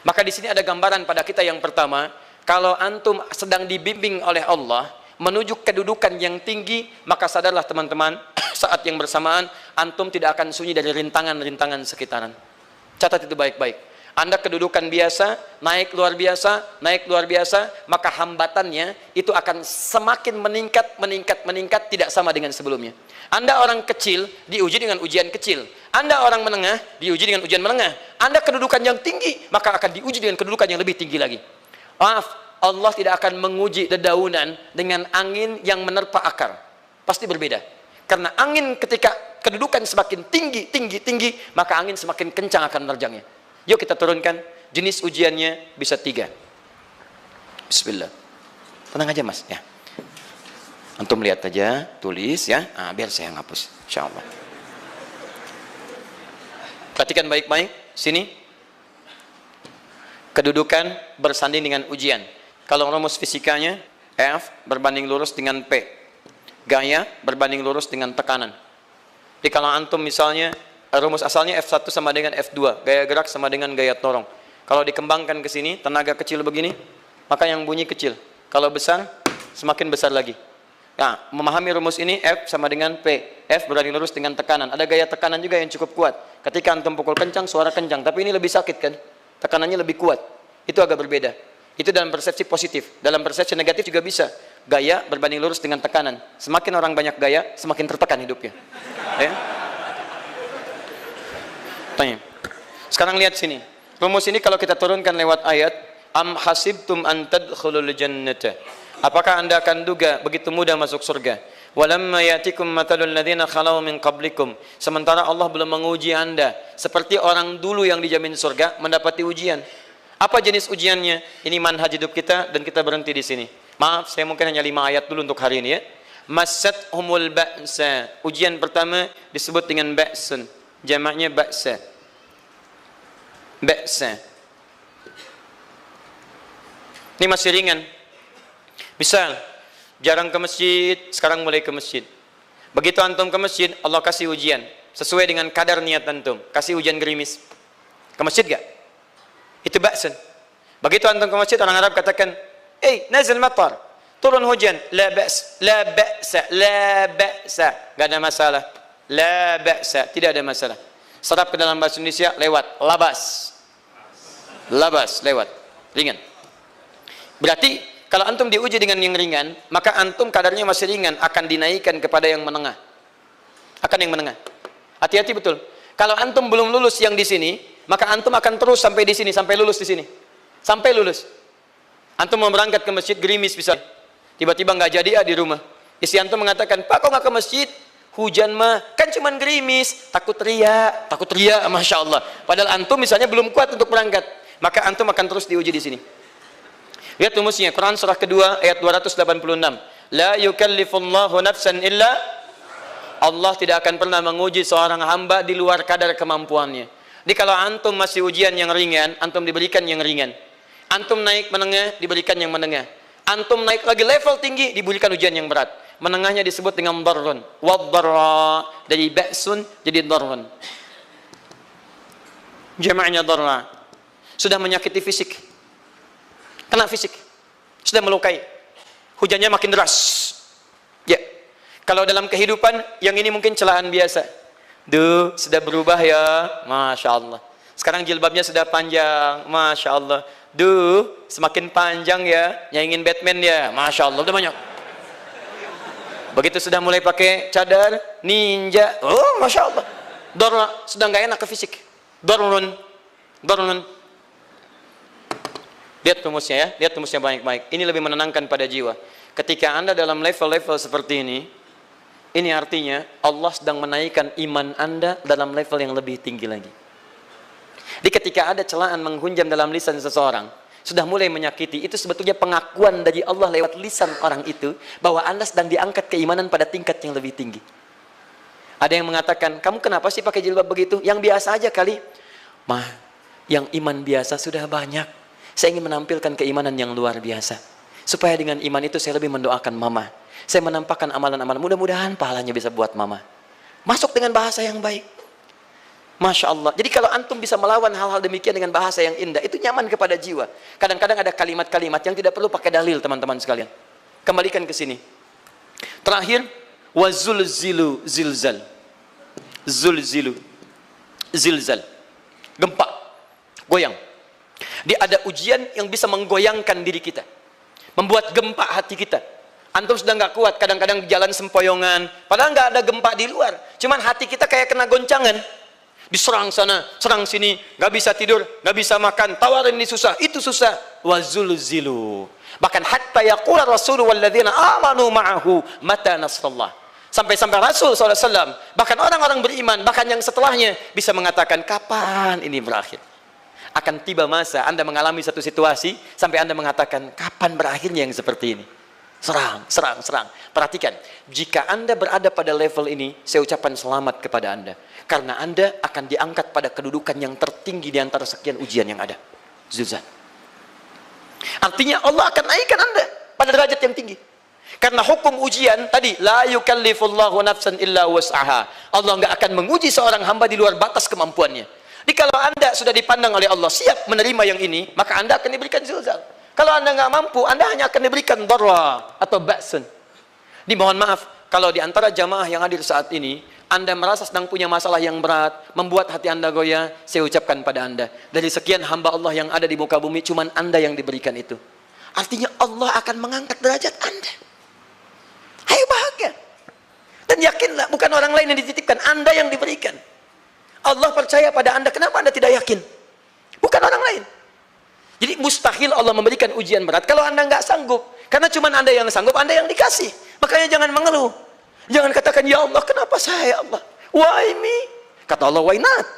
Maka di sini ada gambaran pada kita yang pertama, kalau antum sedang dibimbing oleh Allah menuju kedudukan yang tinggi, maka sadarlah teman-teman, saat yang bersamaan antum tidak akan sunyi dari rintangan-rintangan sekitaran. Catat itu baik-baik. Anda kedudukan biasa, naik luar biasa, maka hambatannya itu akan semakin meningkat, tidak sama dengan sebelumnya. Anda orang kecil, diuji dengan ujian kecil. Anda orang menengah, diuji dengan ujian menengah. Anda kedudukan yang tinggi, maka akan diuji dengan kedudukan yang lebih tinggi lagi. Maaf, Allah tidak akan menguji dedaunan dengan angin yang menerpa akar. Pasti berbeda. Karena angin ketika kedudukan semakin tinggi, maka angin semakin kencang akan menerjangnya. Yuk kita turunkan, jenis ujiannya bisa 3. Bismillah. Tenang aja mas, ya. Antum lihat aja, tulis ya, biar saya ngapus, insyaallah. Perhatikan baik-baik, sini. Kedudukan bersanding dengan ujian. Kalau rumus fisikanya, F berbanding lurus dengan P. Gaya berbanding lurus dengan tekanan. Jadi kalau antum misalnya, rumus asalnya F1 sama dengan F2, gaya gerak sama dengan gaya dorong. Kalau dikembangkan ke sini, tenaga kecil begini, maka yang bunyi kecil. Kalau besar, semakin besar lagi. Nah, memahami rumus ini, F sama dengan P. F berbanding lurus dengan tekanan. Ada gaya tekanan juga yang cukup kuat. Ketika antum pukul kencang, suara kencang. Tapi ini lebih sakit kan? Tekanannya lebih kuat. Itu agak berbeda. Itu dalam persepsi positif. Dalam persepsi negatif juga bisa. Gaya berbanding lurus dengan tekanan. Semakin orang banyak gaya, semakin tertekan hidupnya. Ya? Tanya. Sekarang lihat sini. Rumus ini kalau kita turunkan lewat ayat, am hasibtum an tadkhulul jannata. Apakah Anda akan duga begitu mudah masuk surga? Walamma yatikum matalul ladzina khalau min qablikum. Sementara Allah belum menguji Anda seperti orang dulu yang dijamin surga mendapati ujian. Apa jenis ujiannya? Ini manhaj hidup kita dan kita berhenti di sini. Maaf, saya mungkin hanya 5 ayat dulu untuk hari ini ya. Massathumul ba'sa. Ujian pertama disebut dengan ba'sun. Jamaknya ba'sa. Ba'sa. Ini masih ringan. Misal, jarang ke masjid, sekarang mulai ke masjid. Begitu antum ke masjid, Allah kasih ujian. Sesuai dengan kadar niat antum. Kasih hujan gerimis. Ke masjid gak? Itu ba'sun. Begitu antum ke masjid, orang Arab katakan, nazil matar. Turun hujan. La ba's, la ba'sa, la ba'sa. Gak ada masalah. La ba'sa, tidak ada masalah. Serap ke dalam bahasa Indonesia, lewat. Labas. Labas, lewat. Ringan. Berarti, kalau antum diuji dengan yang ringan, maka antum kadarnya masih ringan, akan dinaikkan kepada yang menengah. Akan yang menengah. Hati-hati betul. Kalau antum belum lulus yang di sini, maka antum akan terus sampai di sini, sampai lulus di sini. Sampai lulus. Antum mau berangkat ke masjid, gerimis bisa. Tiba-tiba nggak jadi di rumah. Istri antum mengatakan, Pak kok nggak ke masjid? Hujan mah, kan cuman gerimis. Takut teriak, Masya Allah. Padahal antum misalnya belum kuat untuk berangkat. Maka antum akan terus diuji di sini. Lihat rumusnya, Quran surah kedua ayat 286. La yukallifullahu nafsan illa. Allah tidak akan pernah menguji seorang hamba di luar kadar kemampuannya. Jadi kalau antum masih ujian yang ringan, antum diberikan yang ringan. Antum naik menengah, diberikan yang menengah. Antum naik lagi level tinggi, diberikan ujian yang berat. Menengahnya disebut dengan darrun. Wad-darra, dari ba'sun jadi darrun. Jamaknya darra. Sudah menyakiti fisik. Kena fisik. Sudah melukai. Hujannya makin deras. Ya. Kalau dalam kehidupan, yang ini mungkin celaan biasa. Duh, sudah berubah ya. Masya Allah. Sekarang jilbabnya sudah panjang. Masya Allah. Duh, semakin panjang ya. Yang ingin Batman ya. Masya Allah. Udah banyak. Begitu sudah mulai pakai cadar, ninja. Oh, Masya Allah. Dorna, sudah nggak enak ke fisik. Dornun. Dornun. Lihat rumusnya ya. Lihat rumusnya baik-baik. Ini lebih menenangkan pada jiwa. Ketika Anda dalam level-level seperti ini artinya Allah sedang menaikkan iman Anda dalam level yang lebih tinggi lagi. Jadi ketika ada celaan menghunjam dalam lisan seseorang, sudah mulai menyakiti, itu sebetulnya pengakuan dari Allah lewat lisan orang itu, bahwa Anda sedang diangkat keimanan pada tingkat yang lebih tinggi. Ada yang mengatakan, kamu kenapa sih pakai jilbab begitu? Yang biasa aja kali. Mah, yang iman biasa sudah banyak. Saya ingin menampilkan keimanan yang luar biasa. Supaya dengan iman itu saya lebih mendoakan mama. Saya menampakkan amalan-amalan, mudah-mudahan pahalanya bisa buat mama. Masuk dengan bahasa yang baik. Masya Allah. Jadi kalau antum bisa melawan hal-hal demikian dengan bahasa yang indah, itu nyaman kepada jiwa. Kadang-kadang ada kalimat-kalimat yang tidak perlu pakai dalil, teman-teman sekalian. Kembalikan ke sini. Terakhir, wazulzilu zilzal. Zulzilu zilzal. Gempa, goyang. Dia ada ujian yang bisa menggoyangkan diri kita, membuat gempa hati kita. Antum sudah nggak kuat, kadang-kadang jalan sempoyongan, padahal nggak ada gempa di luar, cuman hati kita kayak kena goncangan. Diserang sana, serang sini, nggak bisa tidur, nggak bisa makan, tawarin ini susah, itu susah. Wazulzilu. Bahkan hatta yaqula Rasulullah walladzina amanu ma'ahu mata nasrullah. Sampai-sampai Rasul SAW, bahkan orang-orang beriman, bahkan yang setelahnya bisa mengatakan, kapan ini berakhir? Akan tiba masa Anda mengalami satu situasi sampai Anda mengatakan, kapan berakhirnya yang seperti ini? Serang, serang, serang. Perhatikan, jika Anda berada pada level ini, saya ucapkan selamat kepada Anda. Karena Anda akan diangkat pada kedudukan yang tertinggi di antara sekian ujian yang ada. Zuzan. Artinya Allah akan naikkan Anda pada derajat yang tinggi. Karena hukum ujian tadi, la yukallifullahu nafsan illa wus'aha. Allah nggak akan menguji seorang hamba di luar batas kemampuannya. Jadi kalau Anda sudah dipandang oleh Allah siap menerima yang ini, maka Anda akan diberikan zilzal. Kalau Anda nggak mampu, Anda hanya akan diberikan darra atau ba'sun. Dimohon maaf, kalau di antara jamaah yang hadir saat ini, Anda merasa sedang punya masalah yang berat, membuat hati Anda goyah, saya ucapkan pada Anda, dari sekian hamba Allah yang ada di muka bumi, cuman Anda yang diberikan itu. Artinya Allah akan mengangkat derajat Anda. Ayo bahagia. Dan yakinlah, bukan orang lain yang dititipkan, Anda yang diberikan. Allah percaya pada Anda, kenapa Anda tidak yakin? Bukan orang lain. Jadi mustahil Allah memberikan ujian berat kalau Anda nggak sanggup. Karena cuma Anda yang sanggup, Anda yang dikasih. Makanya jangan mengeluh. Jangan katakan, ya Allah, kenapa saya, Allah? Why me? Kata Allah, why not?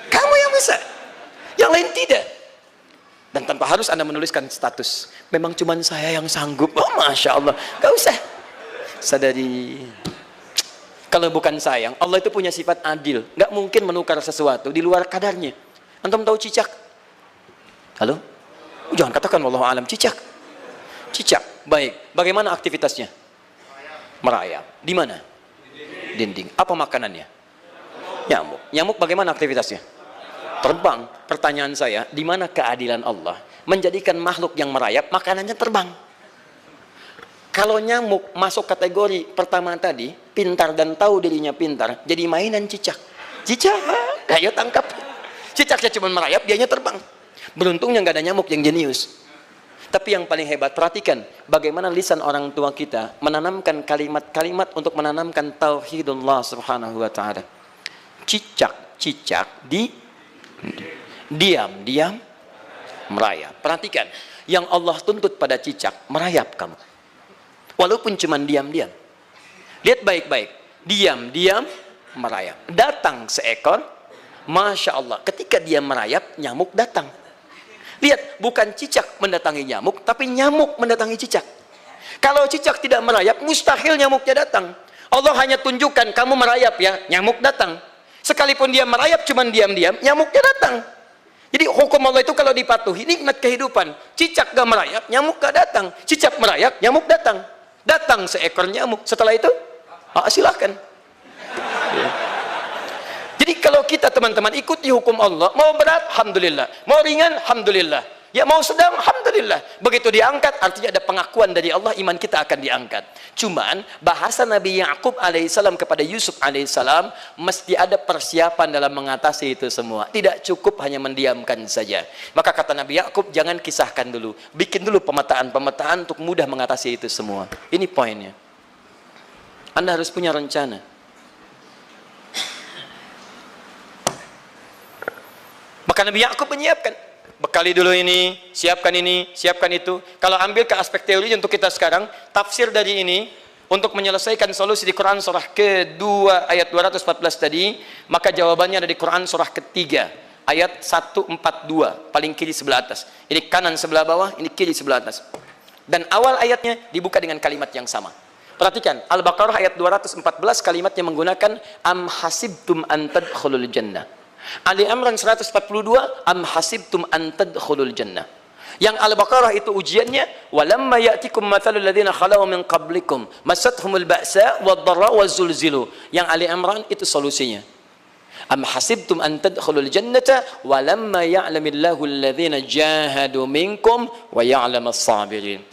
Kamu yang bisa. Yang lain tidak. Dan tanpa harus Anda menuliskan status. Memang cuma saya yang sanggup. Oh, Masya Allah. Gak usah. Sadari. Kalau bukan sayang, Allah itu punya sifat adil. Nggak mungkin menukar sesuatu di luar kadarnya. Antum tahu cicak? Halo? Jangan katakan wallahu alam, cicak. Cicak, baik. Bagaimana aktivitasnya? Merayap. Di mana? Dinding. Apa makanannya? Nyamuk. Nyamuk bagaimana aktivitasnya? Terbang. Pertanyaan saya, di mana keadilan Allah menjadikan makhluk yang merayap makanannya terbang? Kalau nyamuk masuk kategori pertama tadi, pintar dan tahu dirinya pintar, jadi mainan cicak. Cicak, ayo tangkap. Cicaknya cuma merayap, dianya terbang. Beruntungnya nggak ada nyamuk yang jenius. Tapi yang paling hebat, perhatikan bagaimana lisan orang tua kita menanamkan kalimat-kalimat untuk menanamkan tauhidullah subhanahu wa ta'ala. Cicak-cicak diam-diam merayap. Perhatikan, yang Allah tuntut pada cicak, merayap kamu. Walaupun cuma diam-diam. Lihat baik-baik, diam-diam merayap. Datang seekor, Masya Allah, ketika dia merayap, nyamuk datang. Lihat, bukan cicak mendatangi nyamuk, tapi nyamuk mendatangi cicak. Kalau cicak tidak merayap, mustahil nyamuknya datang. Allah hanya tunjukkan, kamu merayap ya, nyamuk datang. Sekalipun dia merayap, cuman diam-diam, nyamuknya datang. Jadi hukum Allah itu kalau dipatuhi, nikmat kehidupan. Cicak gak merayap, nyamuk gak datang. Cicak merayap, nyamuk datang. Datang seekor nyamuk. Setelah itu, silakan. Ya. Jadi kalau kita teman-teman ikuti hukum Allah, mau berat, alhamdulillah. Mau ringan, alhamdulillah. Ya mau sedang, alhamdulillah. Begitu diangkat, artinya ada pengakuan dari Allah, iman kita akan diangkat. Cuman, bahasa Nabi Ya'qub alaihissalam kepada Yusuf alaihissalam, mesti ada persiapan dalam mengatasi itu semua. Tidak cukup hanya mendiamkan saja. Maka kata Nabi Ya'qub, jangan kisahkan dulu. Bikin dulu pemetaan-pemetaan untuk mudah mengatasi itu semua. Ini poinnya. Anda harus punya rencana. Maka Nabi Ya'qub menyiapkan, bekali dulu ini, siapkan itu. Kalau ambil ke aspek teori untuk kita sekarang, tafsir dari ini untuk menyelesaikan solusi di Quran surah kedua ayat 214 tadi, maka jawabannya ada di Quran surah ketiga ayat 142, paling kiri sebelah atas. Ini kanan sebelah bawah, ini kiri sebelah atas. Dan awal ayatnya dibuka dengan kalimat yang sama. Perhatikan, Al-Baqarah ayat 214 kalimatnya menggunakan am hasibtum an tadkhulul jannah. Ali Imran 142 am hasibtum an tadkhulul jannah. Yang Al-Baqarah itu ujiannya, walamma ya'tikum mathalul ladzina khalau min qablikum masathumul ba'sa wad-dharra waz-zulzilu. Yang Ali Imran itu solusinya. Am hasibtum an tadkhulul jannata walamma ya'lamillahu alladhina jahadu minkum wa ya'lamas sabirin.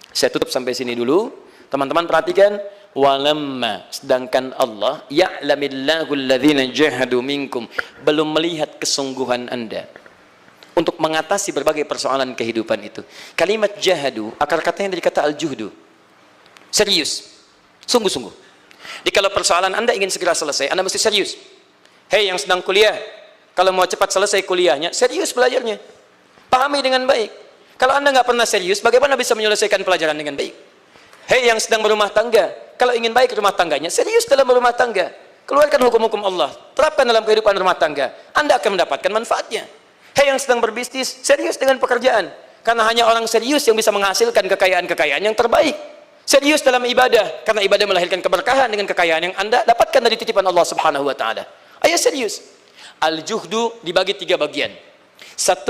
Saya tutup sampai sini dulu. Teman-teman perhatikan, walamma, sedangkan Allah ya'lamillahu alladhina jahadu minkum, belum melihat kesungguhan Anda untuk mengatasi berbagai persoalan kehidupan itu. Kalimat jahadu, akar katanya dari kata al-juhdu. Serius, sungguh-sungguh. Jadi kalau persoalan Anda ingin segera selesai, Anda mesti serius. Hei yang sedang kuliah, kalau mau cepat selesai kuliahnya, serius belajarnya. Pahami dengan baik. Kalau Anda nggak pernah serius, bagaimana bisa menyelesaikan pelajaran dengan baik? Hei yang sedang berumah tangga, kalau ingin baik rumah tangganya, serius dalam berumah tangga. Keluarkan hukum-hukum Allah, terapkan dalam kehidupan rumah tangga. Anda akan mendapatkan manfaatnya. Hei yang sedang berbisnis, serius dengan pekerjaan. Karena hanya orang serius yang bisa menghasilkan kekayaan-kekayaan yang terbaik. Serius dalam ibadah, karena ibadah melahirkan keberkahan dengan kekayaan yang Anda dapatkan dari titipan Allah Subhanahu wa taala. Ayo serius. Al-juhdu dibagi 3 bagian. 1,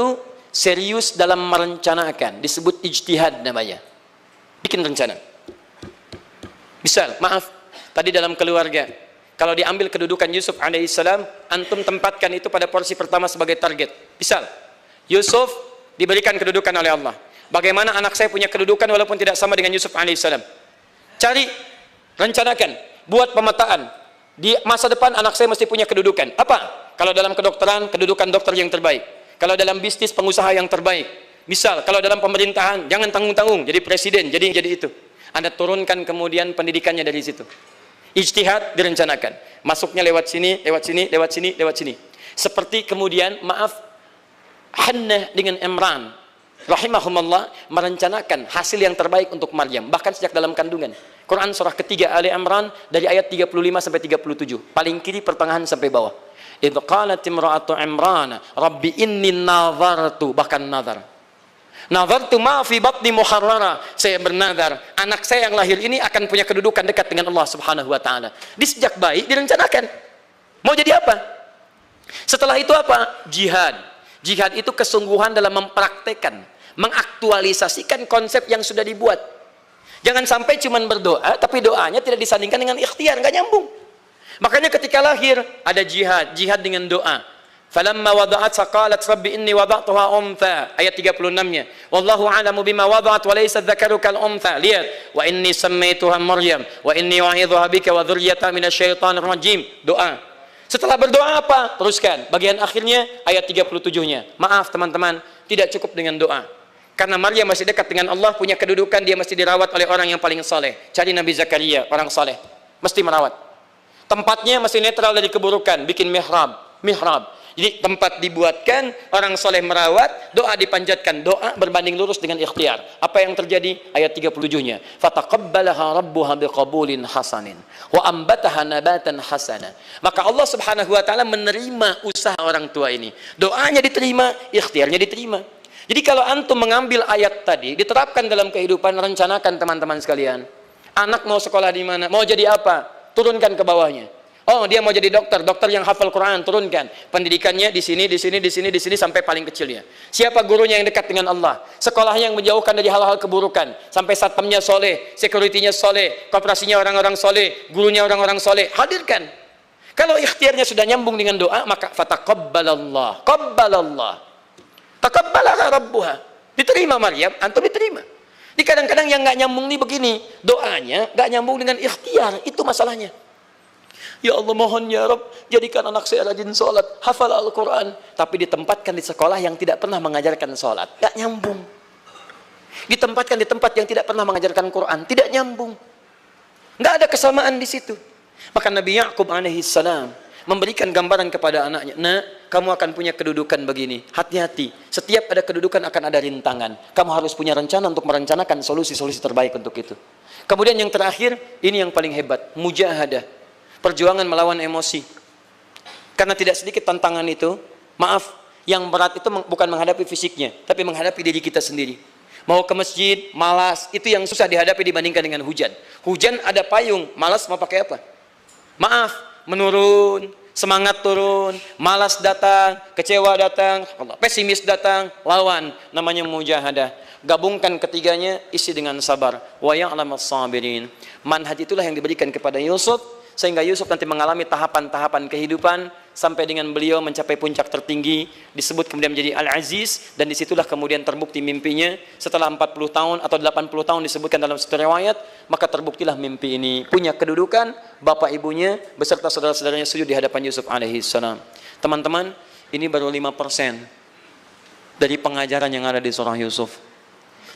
serius dalam merencanakan, disebut ijtihad namanya. Bikin rencana. Misal, maaf, tadi dalam keluarga, kalau diambil kedudukan Yusuf alaihissalam, antum tempatkan itu pada porsi pertama sebagai target. Misal, Yusuf diberikan kedudukan oleh Allah. Bagaimana anak saya punya kedudukan walaupun tidak sama dengan Yusuf alaihissalam? Cari, rencanakan, buat pemetaan. Di masa depan anak saya mesti punya kedudukan. Apa? Kalau dalam kedokteran, kedudukan dokter yang terbaik. Kalau dalam bisnis, pengusaha yang terbaik. Misal, kalau dalam pemerintahan, jangan tanggung-tanggung, jadi presiden, jadi itu. Anda turunkan kemudian pendidikannya dari situ. Ijtihad direncanakan. Masuknya lewat sini, lewat sini, lewat sini, lewat sini. Seperti kemudian, maaf, Hannah dengan Imran rahimahumullah merencanakan hasil yang terbaik untuk Maryam, bahkan sejak dalam kandungan. Quran surah ketiga Ali Imran dari ayat 35 sampai 37. Paling kiri pertengahan sampai bawah. Idz qalat imra'atu Imran, Rabbi inni nazartu, bahkan nazar. Nazartu ma fi batni muharrara, saya bernazar anak saya yang lahir ini akan punya kedudukan dekat dengan Allah Subhanahu wa taala. Di sejak bayi direncanakan. Mau jadi apa? Setelah itu apa? Jihad. Jihad itu kesungguhan dalam mempraktekkan, mengaktualisasikan konsep yang sudah dibuat. Jangan sampai cuma berdoa tapi doanya tidak disandingkan dengan ikhtiar, nggak nyambung. Makanya ketika lahir ada jihad, jihad dengan doa. Falamma wada'at saqalat rabbi inni wada'tuha untha, ayat 36-nya. Wallahu a'lamu bima wada'at wa laysa dzakaru kal untha. Lihat, wa inni sammaituha Maryam wa inni u'idzuha bika wa dzurriyyataha minasyaitonir rajim. Doa. Setelah berdoa apa? Teruskan. Bagian akhirnya ayat 37-nya. Maaf teman-teman, tidak cukup dengan doa. Karena Maryam masih dekat dengan Allah, punya kedudukan, dia mesti dirawat oleh orang yang paling saleh. Cari Nabi Zakaria, orang saleh. Mesti merawat. Tempatnya masih netral dari keburukan, bikin mihrab. Jadi tempat dibuatkan, orang soleh merawat, doa dipanjatkan, doa berbanding lurus dengan ikhtiar. Apa yang terjadi? Ayat 37-nya. Fataqabbalaha rabbuha biqabulin hasanin wa ambataha nabatan hasana. Maka Allah Subhanahu wa taala menerima usaha orang tua ini. Doanya diterima, ikhtiarnya diterima. Jadi kalau antum mengambil ayat tadi, diterapkan dalam kehidupan, rencanakan teman-teman sekalian. Anak mau sekolah di mana? Mau jadi apa? Turunkan ke bawahnya. Oh, dia mau jadi dokter, dokter yang hafal Quran, turunkan. Pendidikannya di sini, di sini, di sini, di sini sampai paling kecilnya. Siapa gurunya yang dekat dengan Allah? Sekolahnya yang menjauhkan dari hal-hal keburukan, sampai satpamnya soleh, securitynya soleh, koperasinya orang-orang soleh, gurunya orang-orang soleh. Hadirkan. Kalau ikhtiarnya sudah nyambung dengan doa, maka fataqabbalallah, qabbalallah. Taqabbalaha rabbuha. Diterima Maryam, antum diterima. Di kadang-kadang yang nggak nyambung nih begini, doanya nggak nyambung dengan ikhtiar, itu masalahnya. Ya Allah mohon ya Rabb, jadikan anak saya rajin sholat, hafal Al-Quran, tapi ditempatkan di sekolah yang tidak pernah mengajarkan sholat, nggak nyambung. Ditempatkan di tempat yang tidak pernah mengajarkan Quran, tidak nyambung. Nggak ada kesamaan di situ. Maka Nabi Ya'qub alaihissalam memberikan gambaran kepada anaknya, nak, kamu akan punya kedudukan begini, hati-hati, setiap ada kedudukan akan ada rintangan, kamu harus punya rencana untuk merencanakan solusi-solusi terbaik untuk itu. Kemudian yang terakhir, ini yang paling hebat, mujahadah, perjuangan melawan emosi. Karena tidak sedikit tantangan itu, maaf, yang berat itu bukan menghadapi fisiknya, tapi menghadapi diri kita sendiri. Mau ke masjid, malas, itu yang susah dihadapi dibandingkan dengan hujan. Hujan ada payung, malas mau pakai apa? Maaf, menurun, semangat turun, malas datang, kecewa datang, pesimis datang, lawan, namanya mujahadah. Gabungkan ketiganya, isi dengan sabar. Wa ya'lamas sabirin. Manhaj itulah yang diberikan kepada Yusuf, sehingga Yusuf nanti mengalami tahapan-tahapan kehidupan sampai dengan beliau mencapai puncak tertinggi, disebut kemudian menjadi Al-Aziz, dan disitulah kemudian terbukti mimpinya setelah 40 tahun atau 80 tahun disebutkan dalam satu riwayat, maka terbuktilah mimpi ini punya kedudukan, bapak ibunya beserta saudara-saudaranya sujud di hadapan Yusuf alaihissalam. Teman-teman, ini baru 5% dari pengajaran yang ada di surah Yusuf.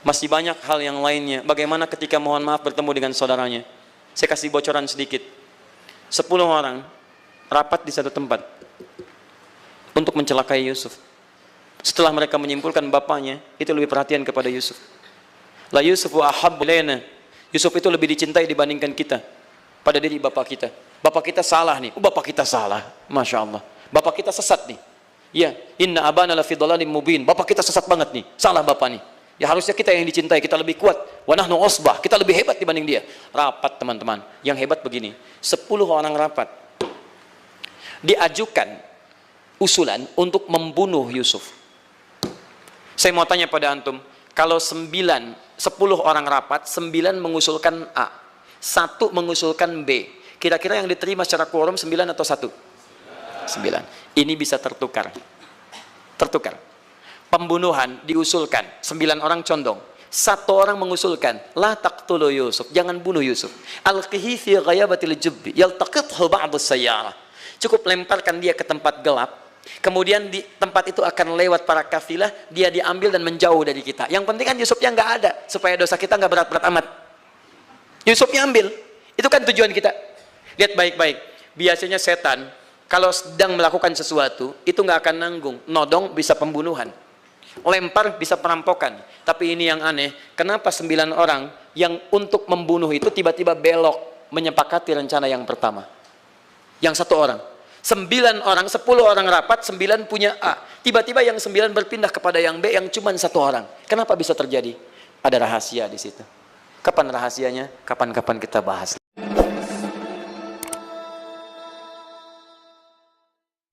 Masih banyak hal yang lainnya. Bagaimana ketika mohon maaf bertemu dengan saudaranya. Saya kasih bocoran sedikit. 10 orang rapat di satu tempat untuk mencelakai Yusuf. Setelah mereka menyimpulkan bapaknya itu lebih perhatian kepada Yusuf. La Yusuf wa ahabbu ilaina. Yusuf itu lebih dicintai dibandingkan kita pada diri bapak kita. Bapak kita salah nih. Bapak kita salah. Masya Allah. Bapak kita sesat nih. Ya, inna abana la fi dhalalim mubin. Bapak kita sesat banget nih. Salah bapak nih. Ya harusnya kita yang dicintai, kita lebih kuat. Wa nahnu usbah, kita lebih hebat dibanding dia. Rapat teman-teman. Yang hebat begini, 10 orang rapat. Diajukan usulan untuk membunuh Yusuf. Saya mau tanya pada antum, kalau 10 orang rapat, 9 mengusulkan A, 1 mengusulkan B. Kira-kira yang diterima secara quorum 9 atau 1? 9. Ini bisa tertukar. Tertukar. Pembunuhan diusulkan, 9 orang condong. 1 orang mengusulkan, la taqtulu Yusuf, jangan bunuh Yusuf. Alqihi fi ghayabatil jubbi, yaltaqithu ba'd as-sayyarah. Cukup lemparkan dia ke tempat gelap. Kemudian di tempat itu akan lewat para kafilah, dia diambil dan menjauh dari kita. Yang penting kan Yusufnya nggak ada, supaya dosa kita nggak berat-berat amat. Yusufnya ambil, itu kan tujuan kita. Lihat baik-baik. Biasanya setan kalau sedang melakukan sesuatu itu nggak akan nanggung. Nodong bisa pembunuhan. Lempar bisa perampokan. Tapi ini yang aneh, kenapa 9 orang yang untuk membunuh itu tiba-tiba belok menyepakati rencana yang pertama? Yang 1 orang. 9 orang, 10 orang rapat, 9 punya A. Tiba-tiba yang 9 berpindah kepada yang B yang cuma 1 orang. Kenapa bisa terjadi? Ada rahasia di situ. Kapan rahasianya? Kapan-kapan kita bahas.